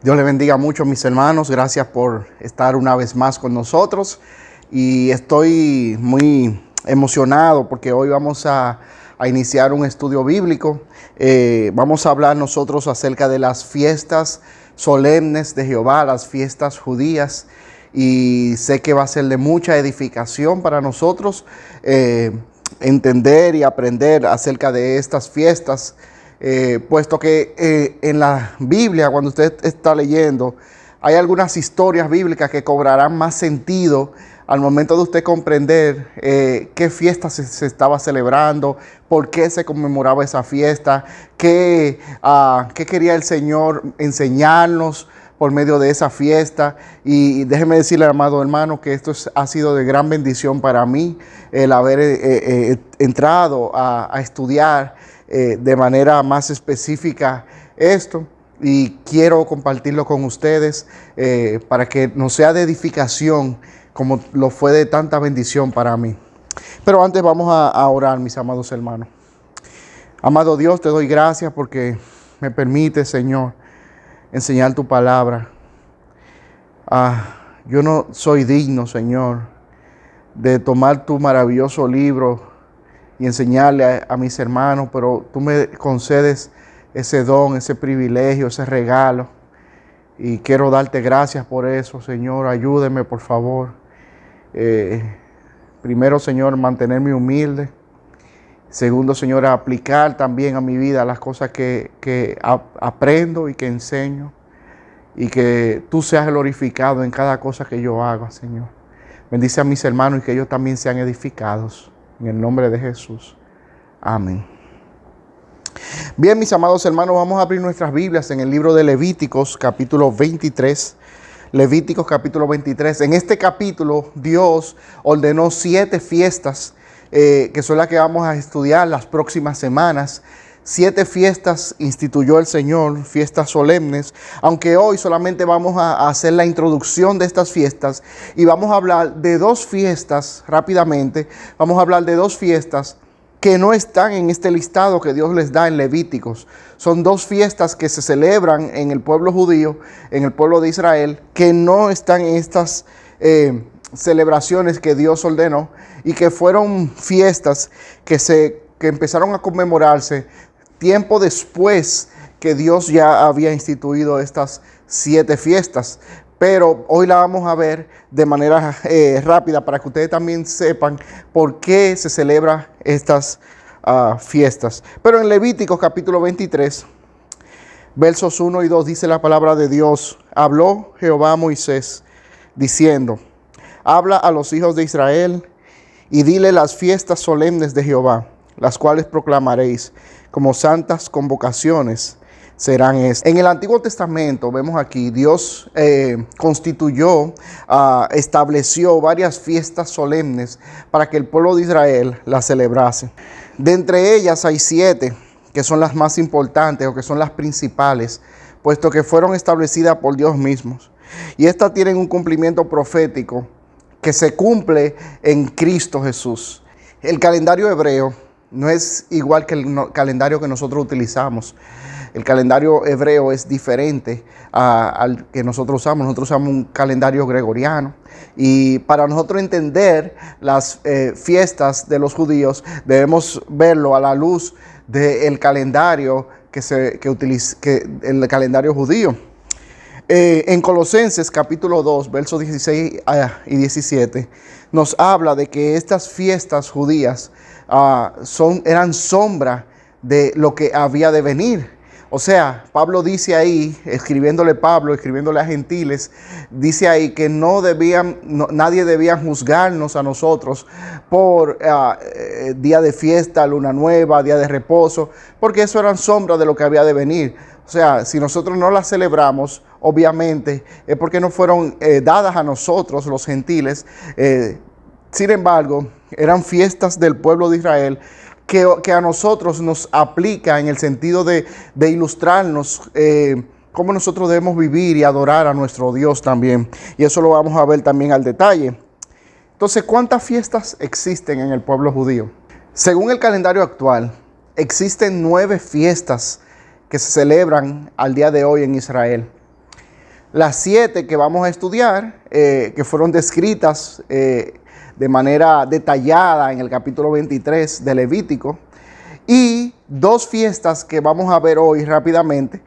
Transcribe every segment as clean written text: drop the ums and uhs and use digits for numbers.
Dios le bendiga mucho, mis hermanos. Gracias por estar una vez más con nosotros. Y estoy muy emocionado porque hoy vamos a iniciar un estudio bíblico. Vamos a hablar nosotros acerca de las fiestas solemnes de Jehová, las fiestas judías. Y sé que va a ser de mucha edificación para nosotros entender y aprender acerca de estas fiestas. Puesto que en la Biblia, cuando usted está leyendo, hay algunas historias bíblicas que cobrarán más sentido al momento de usted comprender qué fiesta se estaba celebrando, por qué se conmemoraba esa fiesta, qué quería el Señor enseñarnos por medio de esa fiesta. Y déjeme decirle, amado hermano, que esto ha sido de gran bendición para mí, el haber entrado a estudiar de manera más específica esto, y quiero compartirlo con ustedes para que nos sea de edificación como lo fue de tanta bendición para mí. Pero antes vamos a orar, mis amados hermanos. Amado Dios, te doy gracias porque me permite, Señor, enseñar tu palabra. Yo no soy digno, Señor, de tomar tu maravilloso libro y enseñarle a mis hermanos, pero tú me concedes ese don, ese privilegio, ese regalo. Y quiero darte gracias por eso, Señor. Ayúdeme, por favor. Primero, Señor, mantenerme humilde. Segundo, Señor, aplicar también a mi vida las cosas que aprendo y que enseño. Y que tú seas glorificado en cada cosa que yo haga, Señor. Bendice a mis hermanos y que ellos también sean edificados. En el nombre de Jesús. Amén. Bien, mis amados hermanos, vamos a abrir nuestras Biblias en el libro de Levíticos, capítulo 23. Levíticos, capítulo 23. En este capítulo, Dios ordenó 7 fiestas, que son las que vamos a estudiar las próximas semanas. 7 fiestas instituyó el Señor, fiestas solemnes, aunque hoy solamente vamos a hacer la introducción de estas fiestas y vamos a hablar de 2 fiestas rápidamente. Vamos a hablar de 2 fiestas que no están en este listado que Dios les da en Levíticos. Son 2 fiestas que se celebran en el pueblo judío, en el pueblo de Israel, que no están en estas celebraciones que Dios ordenó y que fueron fiestas que empezaron a conmemorarse tiempo después que Dios ya había instituido estas 7 fiestas. Pero hoy la vamos a ver de manera rápida para que ustedes también sepan por qué se celebran estas fiestas. Pero en Levíticos capítulo 23, versos 1 y 2 dice la palabra de Dios. Habló Jehová a Moisés diciendo: habla a los hijos de Israel y dile las fiestas solemnes de Jehová, las cuales proclamaréis como santas convocaciones serán estas. En el Antiguo Testamento vemos aquí, Dios constituyó, estableció varias fiestas solemnes para que el pueblo de Israel las celebrase. De entre ellas hay 7 que son las más importantes o que son las principales, puesto que fueron establecidas por Dios mismo. Y estas tienen un cumplimiento profético que se cumple en Cristo Jesús. El calendario hebreo no es igual que el calendario que nosotros utilizamos. El calendario hebreo es diferente al que nosotros usamos. Nosotros usamos un calendario gregoriano. Y para nosotros entender las fiestas de los judíos, debemos verlo a la luz del calendario el calendario judío. En Colosenses capítulo 2, versos 16 y 17, nos habla de que estas fiestas judías eran sombra de lo que había de venir. O sea, Pablo dice ahí, escribiéndole a gentiles, dice ahí que nadie debía juzgarnos a nosotros por día de fiesta, luna nueva, día de reposo, porque eso eran sombras de lo que había de venir. O sea, si nosotros no las celebramos, obviamente es porque no fueron dadas a nosotros, los gentiles. Sin embargo, eran fiestas del pueblo de Israel que a nosotros nos aplica en el sentido de ilustrarnos cómo nosotros debemos vivir y adorar a nuestro Dios también. Y eso lo vamos a ver también al detalle. Entonces, ¿cuántas fiestas existen en el pueblo judío? Según el calendario actual, existen 9 fiestas que se celebran al día de hoy en Israel. Las 7 que vamos a estudiar, que fueron descritas de manera detallada en el capítulo 23 de Levítico, y 2 fiestas que vamos a ver hoy rápidamente,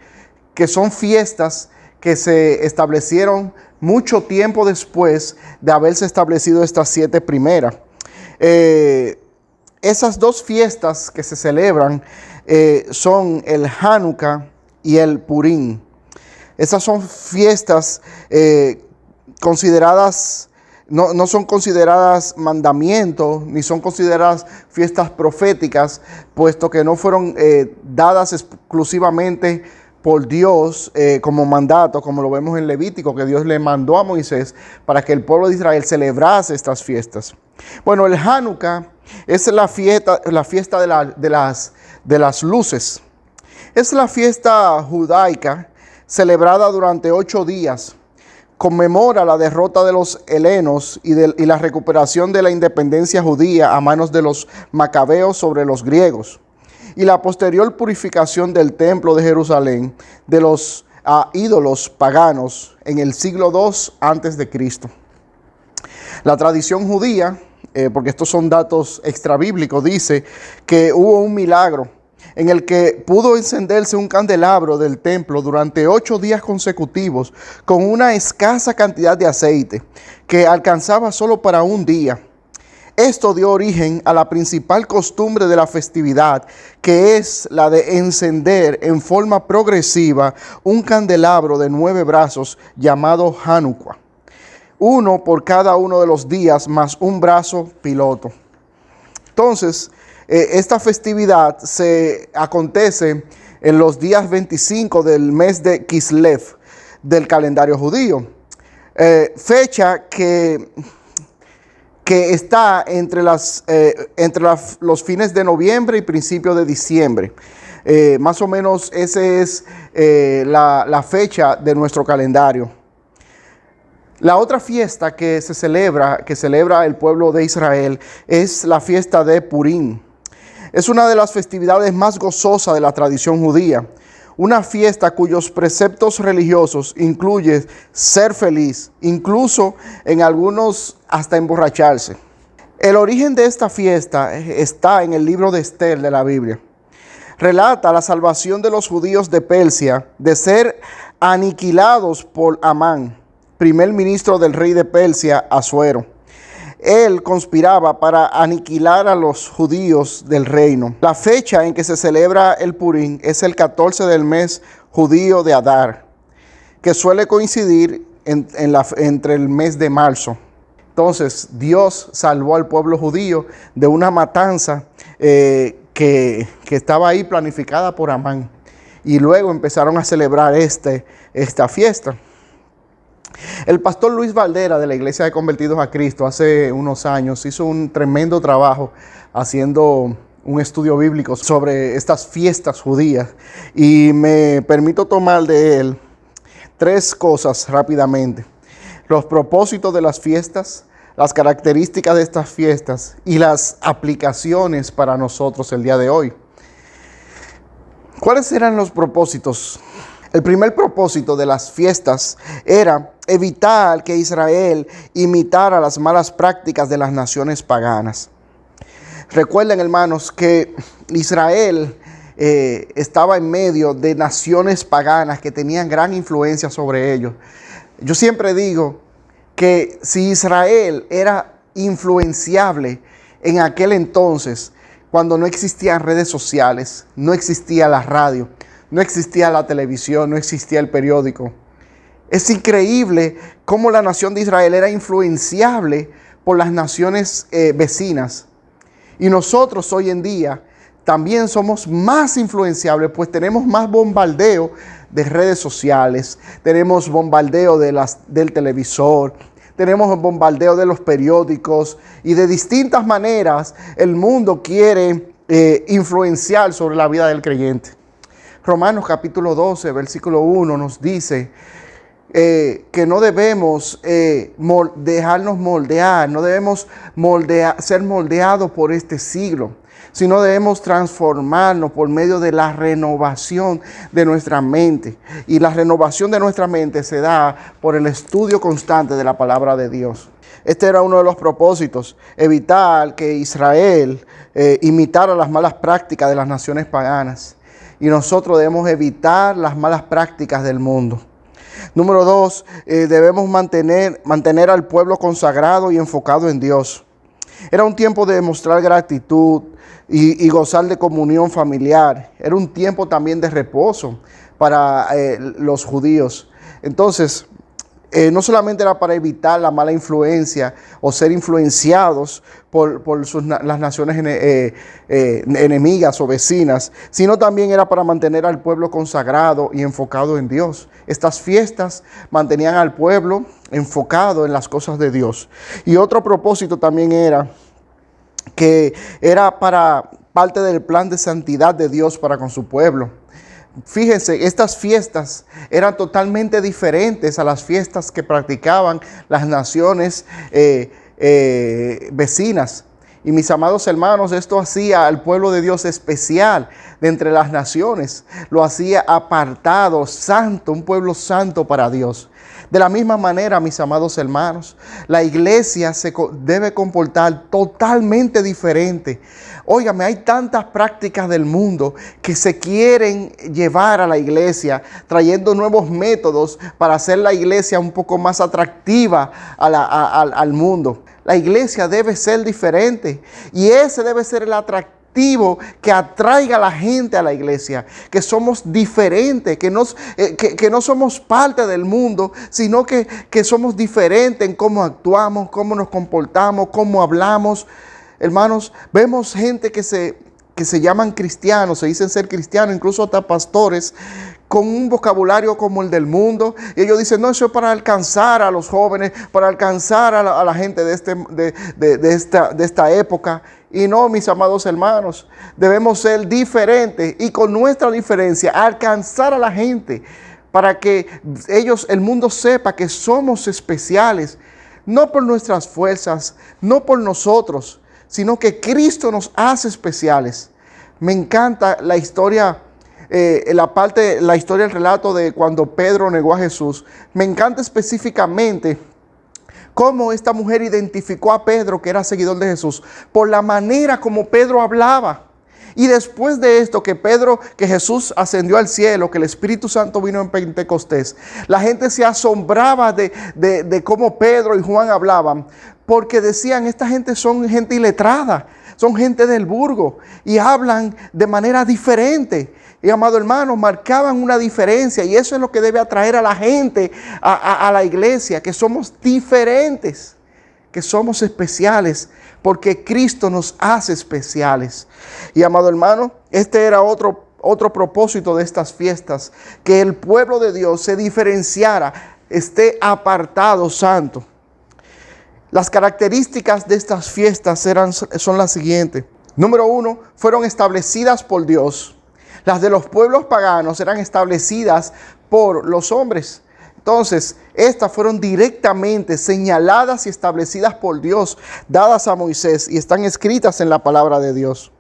que son fiestas que se establecieron mucho tiempo después de haberse establecido estas 7 primeras. Esas 2 fiestas que se celebran son el Hanukkah y el Purim. Esas son fiestas consideradas, no son consideradas mandamientos, ni son consideradas fiestas proféticas, puesto que no fueron dadas exclusivamente por Dios como mandato, como lo vemos en Levítico, que Dios le mandó a Moisés para que el pueblo de Israel celebrase estas fiestas. Bueno, el Hanukkah es la fiesta de las luces. Es la fiesta judaica celebrada durante 8 días. Conmemora la derrota de los helenos y la recuperación de la independencia judía a manos de los macabeos sobre los griegos, y la posterior purificación del templo de Jerusalén de los ídolos paganos en el siglo II a.C. La tradición judía, porque estos son datos extrabíblicos, dice que hubo un milagro en el que pudo encenderse un candelabro del templo durante 8 días consecutivos con una escasa cantidad de aceite que alcanzaba solo para un día. Esto dio origen a la principal costumbre de la festividad, que es la de encender en forma progresiva un candelabro de 9 brazos llamado Hanukkah, uno por cada uno de los días más un brazo piloto. Entonces, esta festividad se acontece en los días 25 del mes de Kislev del calendario judío, fecha que está entre los fines de noviembre y principios de diciembre. Más o menos esa es la fecha de nuestro calendario. La otra fiesta que celebra el pueblo de Israel, es la fiesta de Purim. Es una de las festividades más gozosas de la tradición judía. Una fiesta cuyos preceptos religiosos incluyen ser feliz, incluso en algunos hasta emborracharse. El origen de esta fiesta está en el libro de Esther de la Biblia. Relata la salvación de los judíos de Persia de ser aniquilados por Amán, primer ministro del rey de Persia, Asuero. Él conspiraba para aniquilar a los judíos del reino. La fecha en que se celebra el Purim es el 14 del mes judío de Adar, que suele coincidir entre el mes de marzo. Entonces, Dios salvó al pueblo judío de una matanza que estaba ahí planificada por Amán. Y luego empezaron a celebrar esta fiesta. El pastor Luis Valdera de la Iglesia de Convertidos a Cristo hace unos años hizo un tremendo trabajo haciendo un estudio bíblico sobre estas fiestas judías, y me permito tomar de él 3 cosas rápidamente: los propósitos de las fiestas, las características de estas fiestas y las aplicaciones para nosotros el día de hoy. ¿Cuáles eran los propósitos? El primer propósito de las fiestas era evitar que Israel imitara las malas prácticas de las naciones paganas. Recuerden, hermanos, que Israel estaba en medio de naciones paganas que tenían gran influencia sobre ellos. Yo siempre digo que si Israel era influenciable en aquel entonces, cuando no existían redes sociales, no existía la radio, no existía la televisión, no existía el periódico. Es increíble cómo la nación de Israel era influenciable por las naciones vecinas. Y nosotros hoy en día también somos más influenciables, pues tenemos más bombardeo de redes sociales, tenemos bombardeo del televisor, tenemos bombardeo de los periódicos, y de distintas maneras el mundo quiere influenciar sobre la vida del creyente. Romanos capítulo 12, versículo 1 nos dice que no debemos dejarnos moldear, no debemos ser moldeados por este siglo, sino debemos transformarnos por medio de la renovación de nuestra mente. Y la renovación de nuestra mente se da por el estudio constante de la palabra de Dios. Este era uno de los propósitos, evitar que Israel imitara las malas prácticas de las naciones paganas. Y nosotros debemos evitar las malas prácticas del mundo. Número 2, debemos mantener al pueblo consagrado y enfocado en Dios. Era un tiempo de mostrar gratitud y gozar de comunión familiar. Era un tiempo también de reposo para los judíos. Entonces, no solamente era para evitar la mala influencia o ser influenciados por las naciones enemigas o vecinas, sino también era para mantener al pueblo consagrado y enfocado en Dios. Estas fiestas mantenían al pueblo enfocado en las cosas de Dios. Y otro propósito también era que era para parte del plan de santidad de Dios para con su pueblo. Fíjense, estas fiestas eran totalmente diferentes a las fiestas que practicaban las naciones vecinas. Y mis amados hermanos, esto hacía al pueblo de Dios especial de entre las naciones. Lo hacía apartado, santo, un pueblo santo para Dios. De la misma manera, mis amados hermanos, la iglesia se debe comportar totalmente diferente. Óigame, hay tantas prácticas del mundo que se quieren llevar a la iglesia, trayendo nuevos métodos para hacer la iglesia un poco más atractiva al mundo. La iglesia debe ser diferente y ese debe ser el atractivo que atraiga a la gente a la iglesia, que somos diferentes, que no somos parte del mundo, sino que somos diferentes en cómo actuamos, cómo nos comportamos, cómo hablamos. Hermanos, vemos gente que se llaman cristianos, se dicen ser cristianos, incluso hasta pastores, con un vocabulario como el del mundo. Y ellos dicen, no, eso es para alcanzar a los jóvenes, para alcanzar a la gente de esta época. Y no, mis amados hermanos, debemos ser diferentes y con nuestra diferencia alcanzar a la gente para que el mundo sepa que somos especiales, no por nuestras fuerzas, no por nosotros, sino que Cristo nos hace especiales. Me encanta la historia, la historia, el relato de cuando Pedro negó a Jesús. Me encanta específicamente cómo esta mujer identificó a Pedro, que era seguidor de Jesús, por la manera como Pedro hablaba. Y después de esto, que Jesús ascendió al cielo, que el Espíritu Santo vino en Pentecostés, la gente se asombraba de cómo Pedro y Juan hablaban, porque decían, esta gente son gente iletrada, son gente del burgo y hablan de manera diferente. Y amado hermano, marcaban una diferencia y eso es lo que debe atraer a la gente a la iglesia, que somos diferentes, que somos especiales, porque Cristo nos hace especiales. Y amado hermano, este era otro propósito de estas fiestas, que el pueblo de Dios se diferenciara, esté apartado, santo. Las características de estas fiestas son las siguientes. Número 1, fueron establecidas por Dios. Las de los pueblos paganos eran establecidas por los hombres. Entonces, estas fueron directamente señaladas y establecidas por Dios, dadas a Moisés y están escritas en la palabra de Dios.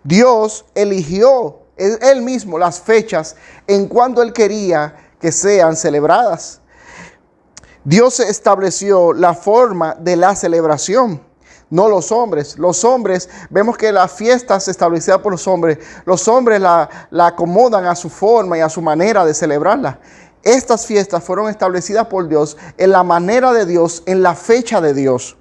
Dios eligió Él mismo las fechas en cuando Él quería que sean celebradas. Dios estableció la forma de la celebración, no los hombres. Los hombres, vemos que las fiestas establecidas por los hombres la acomodan a su forma y a su manera de celebrarla. Estas fiestas fueron establecidas por Dios en la manera de Dios, en la fecha de Dios.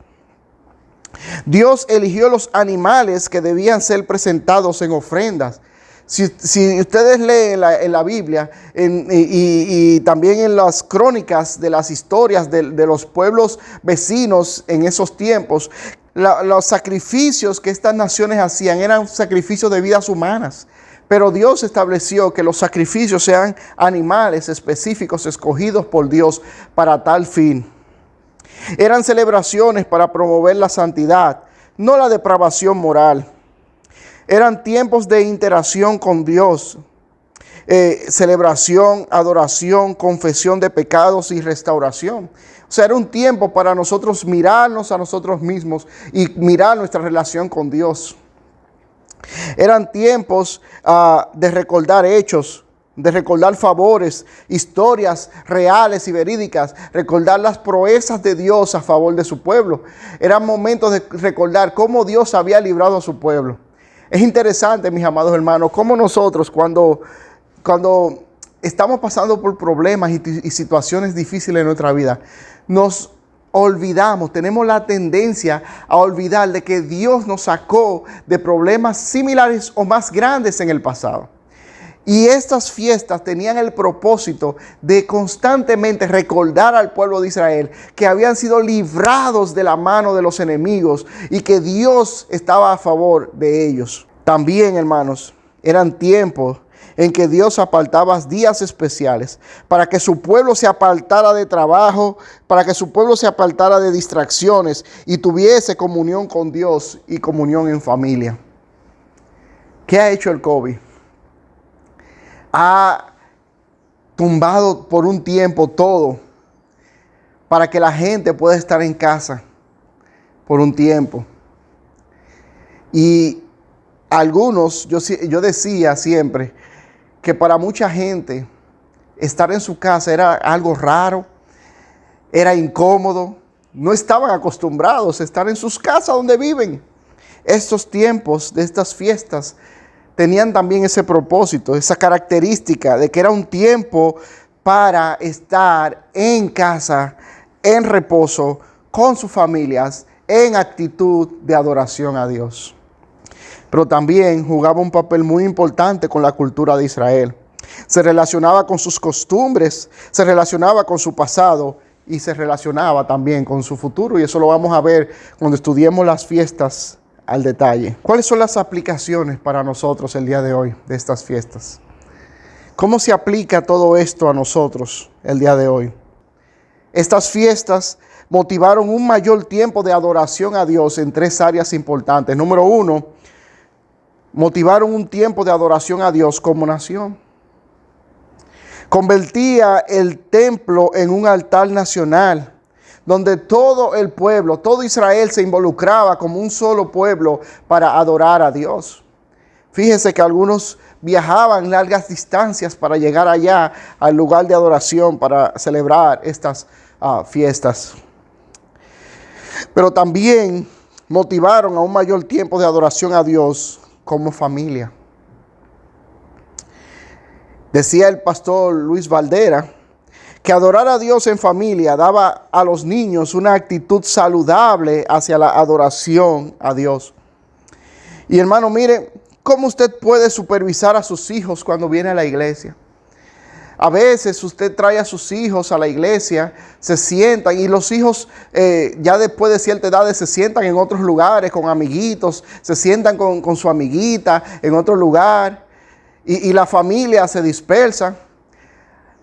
Dios eligió los animales que debían ser presentados en ofrendas. Si ustedes leen en la Biblia y también en las crónicas de las historias de los pueblos vecinos en esos tiempos, los sacrificios que estas naciones hacían eran sacrificios de vidas humanas. Pero Dios estableció que los sacrificios sean animales específicos escogidos por Dios para tal fin. Eran celebraciones para promover la santidad, no la depravación moral. Eran tiempos de interacción con Dios. celebración, adoración, confesión de pecados y restauración. O sea, era un tiempo para nosotros mirarnos a nosotros mismos y mirar nuestra relación con Dios. Eran tiempos de recordar hechos, de recordar favores, historias reales y verídicas, recordar las proezas de Dios a favor de su pueblo. Eran momentos de recordar cómo Dios había librado a su pueblo. Es interesante, mis amados hermanos, cómo nosotros cuando estamos pasando por problemas y situaciones difíciles en nuestra vida, nos olvidamos, tenemos la tendencia a olvidar de que Dios nos sacó de problemas similares o más grandes en el pasado. Y estas fiestas tenían el propósito de constantemente recordar al pueblo de Israel que habían sido librados de la mano de los enemigos y que Dios estaba a favor de ellos. También, hermanos, eran tiempos en que Dios apartaba días especiales para que su pueblo se apartara de trabajo, para que su pueblo se apartara de distracciones y tuviese comunión con Dios y comunión en familia. ¿Qué ha hecho el COVID? Ha tumbado por un tiempo todo para que la gente pueda estar en casa por un tiempo. Y algunos, yo decía siempre que para mucha gente estar en su casa era algo raro, era incómodo, no estaban acostumbrados a estar en sus casas donde viven. Estos tiempos de estas fiestas tenían también ese propósito, esa característica de que era un tiempo para estar en casa, en reposo, con sus familias, en actitud de adoración a Dios. Pero también jugaba un papel muy importante con la cultura de Israel. Se relacionaba con sus costumbres, se relacionaba con su pasado y se relacionaba también con su futuro. Y eso lo vamos a ver cuando estudiemos las fiestas al detalle. ¿Cuáles son las aplicaciones para nosotros el día de hoy de estas fiestas? ¿Cómo se aplica todo esto a nosotros el día de hoy? Estas fiestas motivaron un mayor tiempo de adoración a Dios en tres áreas importantes. Número uno, motivaron un tiempo de adoración a Dios como nación. Convertía el templo en un altar nacional, donde todo el pueblo, todo Israel se involucraba como un solo pueblo para adorar a Dios. Fíjese que algunos viajaban largas distancias para llegar allá al lugar de adoración para celebrar estas fiestas. Pero también motivaron a un mayor tiempo de adoración a Dios como familia. Decía el pastor Luis Valdera que adorar a Dios en familia daba a los niños una actitud saludable hacia la adoración a Dios. Y hermano, mire, ¿cómo usted puede supervisar a sus hijos cuando viene a la iglesia? A veces usted trae a sus hijos a la iglesia, se sientan y los hijos ya después de cierta edad se sientan en otros lugares con amiguitos, se sientan con su amiguita en otro lugar y la familia se dispersa.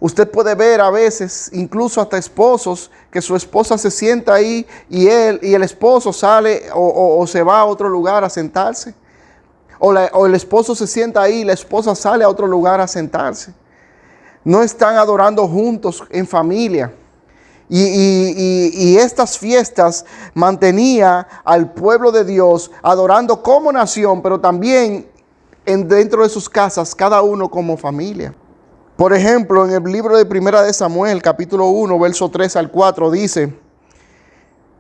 Usted puede ver a veces, incluso hasta esposos, que su esposa se sienta ahí y el esposo sale o se va a otro lugar a sentarse. O el esposo se sienta ahí y la esposa sale a otro lugar a sentarse. No están adorando juntos en familia. Y estas fiestas mantenía al pueblo de Dios adorando como nación, pero también dentro de sus casas, cada uno como familia. Por ejemplo, en el libro de Primera de Samuel, capítulo 1, verso 3 al 4, dice: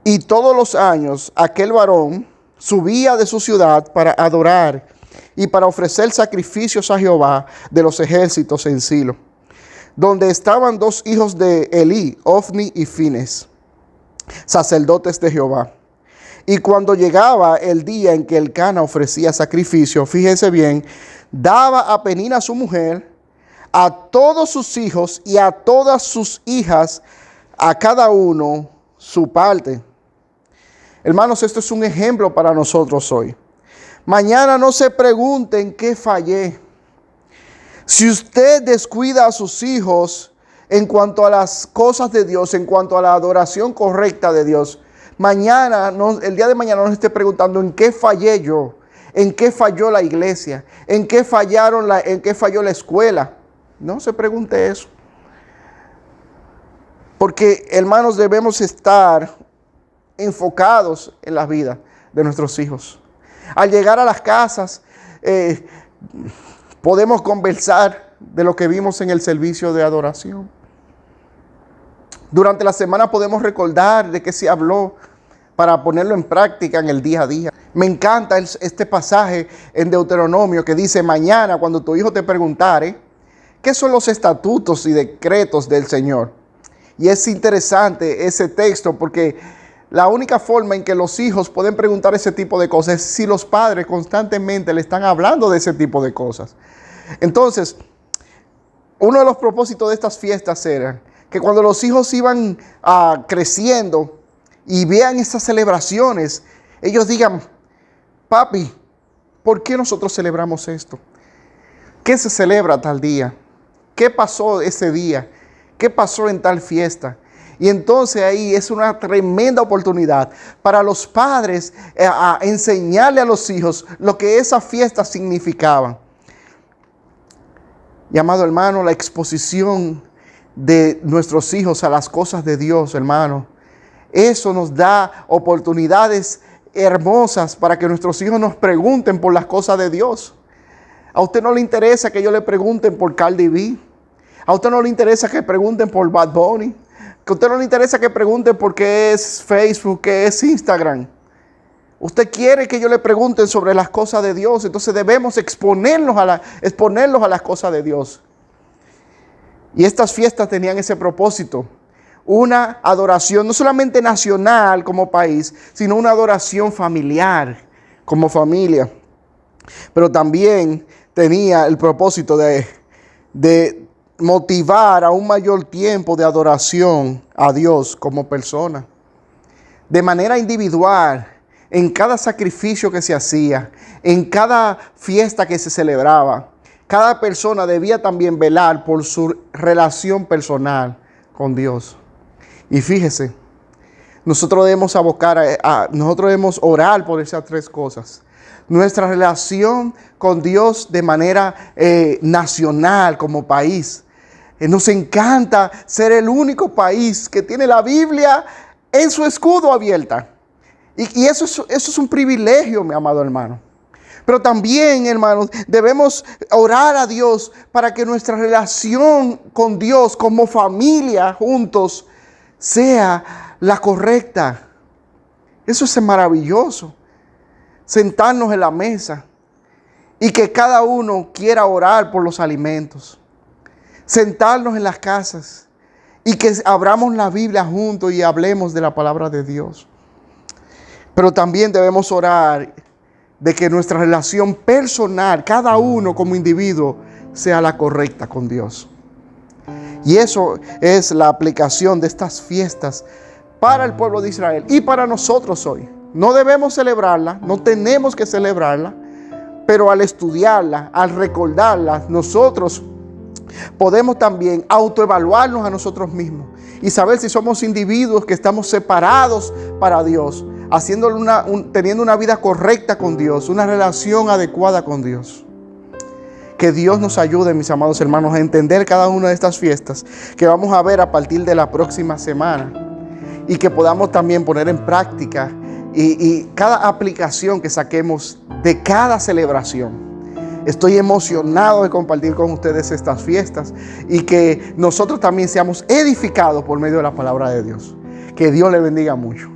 y todos los años aquel varón subía de su ciudad para adorar y para ofrecer sacrificios a Jehová de los ejércitos en Silo, donde estaban dos hijos de Elí, Ofni y Fines, sacerdotes de Jehová. Y cuando llegaba el día en que Elcana ofrecía sacrificio, fíjense bien, daba a Penina su mujer, a todos sus hijos y a todas sus hijas, a cada uno su parte. Hermanos, esto es un ejemplo para nosotros hoy. Mañana no se pregunten qué fallé. Si usted descuida a sus hijos en cuanto a las cosas de Dios, en cuanto a la adoración correcta de Dios, el día de mañana no se esté preguntando en qué fallé yo, en qué falló la iglesia, en qué falló la escuela. No se pregunte eso. Porque, hermanos, debemos estar enfocados en la vida de nuestros hijos. Al llegar a las casas, podemos conversar de lo que vimos en el servicio de adoración. Durante la semana podemos recordar de qué se habló para ponerlo en práctica en el día a día. Me encanta este pasaje en Deuteronomio que dice: mañana cuando tu hijo te preguntare, ¿qué son los estatutos y decretos del Señor? Y es interesante ese texto porque la única forma en que los hijos pueden preguntar ese tipo de cosas es si los padres constantemente le están hablando de ese tipo de cosas. Entonces, uno de los propósitos de estas fiestas era que cuando los hijos iban creciendo y vean estas celebraciones, ellos digan: papi, ¿por qué nosotros celebramos esto? ¿Qué se celebra tal día? ¿Qué pasó ese día? ¿Qué pasó en tal fiesta? Y entonces ahí es una tremenda oportunidad para los padres a enseñarle a los hijos lo que esas fiestas significaban. Y amado hermano, la exposición de nuestros hijos a las cosas de Dios, hermano, eso nos da oportunidades hermosas para que nuestros hijos nos pregunten por las cosas de Dios. A usted no le interesa que ellos le pregunten por Cardi B. A usted no le interesa que pregunten por Bad Bunny. Que a usted no le interesa que pregunten por qué es Facebook, qué es Instagram. Usted quiere que ellos le pregunten sobre las cosas de Dios. Entonces debemos exponerlos a las cosas de Dios. Y estas fiestas tenían ese propósito. Una adoración no solamente nacional como país, sino una adoración familiar como familia. Pero también tenía el propósito de motivar a un mayor tiempo de adoración a Dios como persona. De manera individual, en cada sacrificio que se hacía, en cada fiesta que se celebraba, cada persona debía también velar por su relación personal con Dios. Y fíjese, nosotros debemos nosotros debemos orar por esas tres cosas. Nuestra relación con Dios de manera nacional como país. Nos encanta ser el único país que tiene la Biblia en su escudo abierta. Y eso es un privilegio, mi amado hermano. Pero también, hermanos, debemos orar a Dios para que nuestra relación con Dios como familia juntos sea la correcta. Eso es maravilloso. Sentarnos en la mesa y que cada uno quiera orar por los alimentos. Sentarnos en las casas y que abramos la Biblia juntos y hablemos de la palabra de Dios. Pero también debemos orar de que nuestra relación personal, cada uno como individuo, sea la correcta con Dios. Y eso es la aplicación de estas fiestas para el pueblo de Israel y para nosotros hoy. No debemos celebrarla, no tenemos que celebrarla, pero al estudiarla, al recordarla, nosotros podemos también autoevaluarnos a nosotros mismos y saber si somos individuos que estamos separados para Dios, teniendo una vida correcta con Dios, una relación adecuada con Dios. Que Dios nos ayude, mis amados hermanos, a entender cada una de estas fiestas que vamos a ver a partir de la próxima semana y que podamos también poner en práctica y cada aplicación que saquemos de cada celebración. Estoy emocionado de compartir con ustedes estas fiestas y que nosotros también seamos edificados por medio de la palabra de Dios. Que Dios les bendiga mucho.